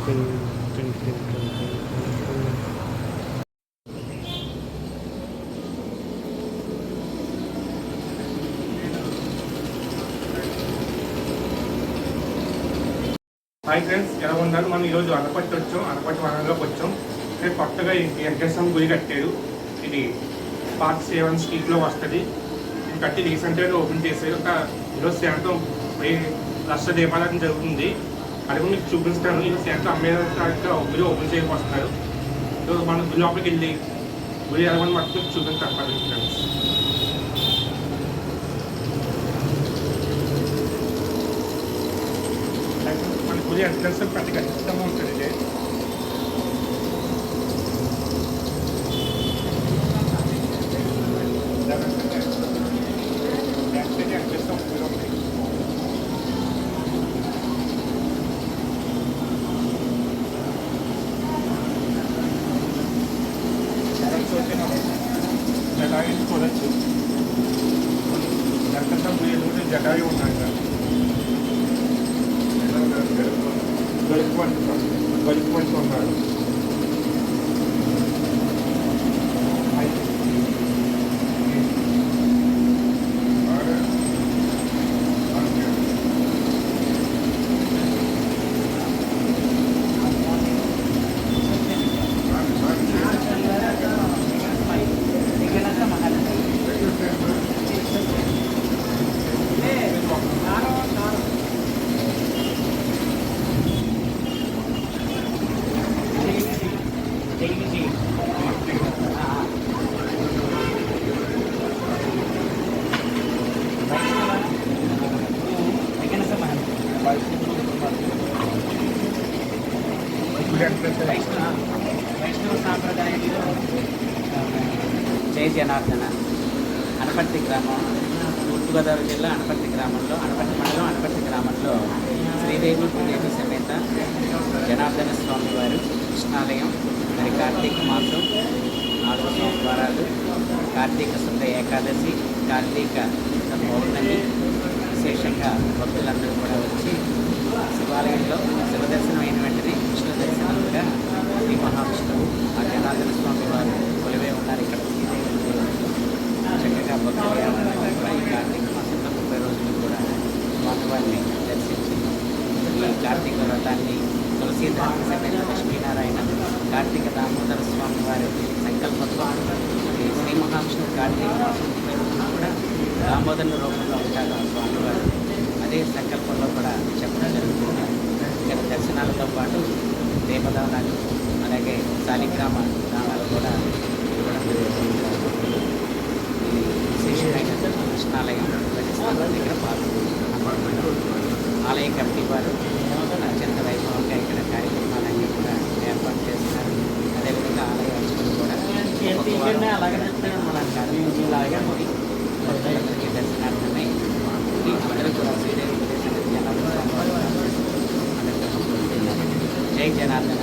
Hi friends, ఎలా ఉన్నారు? మనం ఈరోజు అనపర్తి వచ్చాం. అనపర్తి వనంలోకి వచ్చాం. ఇక్కడ కొత్తగా వెంకటేశ్వర గుడి కట్టారు. ఇది పార్ట్ 7 స్ట్రీట్లో వస్తుంది. ఇది కట్టి రీసెంట్గా ఓపెన్ చేశారు. ఒక ఈరోజు సాయంత్రం 1000 దీపారాధన జరుగుతుంది. అది కూడా మీకు చూపిస్తాను. ఇది సాయంత్రం అమ్మేదాకా గుడి ఓపెన్ చేయడానికి వస్తున్నారు. సో మనం గుడి లోపలికి వెళ్ళి గుడి ఎలా ఉన్న మట్టుకు చూపిస్తాను ఫ్రెండ్స్. గుడి ఎంట్రన్స్ పెద్ద ఖచ్చితంగా ఉంటుంది. ఇది జటాయి చూడొచ్చు. వెంకటేశ్వర గుడి జటాయి ఉన్నాయి. గడుపుకుంటూ ఉన్నారు. వైష్ణవ సాంప్రదాయంలో జయ జనార్దన అనపర్తి గ్రామం, తూర్పుగోదావరి జిల్లా అనపర్తి గ్రామంలో, అనపర్తి మండలం అనపర్తి గ్రామంలో శ్రీదేవి భూదేవి సమేత జనార్దన స్వామి వారు కృష్ణాలయం. మరి కార్తీక మాసం 4 సోమవారాలు, కార్తీక శుద్ధ ఏకాదశి, కార్తీక పౌర్ణమి విశేషంగా భక్తులందరూ కూడా వచ్చి శివాలయంలో శివదర్శనం అయిన వెంటనే విష్ణు దర్శనంగా శ్రీ మహావిష్ణువు ఆ జనార్దన స్వామి వారు కొలువే ఉన్నారు. ఇక్కడ చక్కగా భక్తులు ఈ కార్తీక మాసంలో 30 రోజులు కూడా స్వామివారిని దర్శించి ఈ కార్తీక వ్రతాన్ని తులసీదాసు సమేత లక్ష్మీనారాయణ కార్తీక దామోదర స్వామి వారి సంకల్పంతో శ్రీ మహావిష్ణువు కార్తీక మాసం 30 రోజులు కూడా దామోదర రూపంలో ఉంటారు ఆ స్వామివారు. అదే సంకల్పంలో కూడా చెప్పడం జరుగుతుంది. ఇక్కడ దర్శనాలతో పాటు దేవదానాలు, అలాగే శాలిగ్రామ దానాలు కూడా ఇవ్వడం జరుగుతుంది. ఇది విశేషమైన కృష్ణాలయం దగ్గర ఆలయ కమిటీ వారు అత్యంత వైభవంగా ఇక్కడ కార్యక్రమాలన్నీ కూడా ఏర్పాటు చేస్తున్నారు. అదేవిధంగా ఆలయ అర్చకులు కూడా అలాగే ఉంది. భక్తులందరికీ దర్శనార్థమై అందరూ కూడా శ్రీదేవి జనార్దన. జై జనార్దన.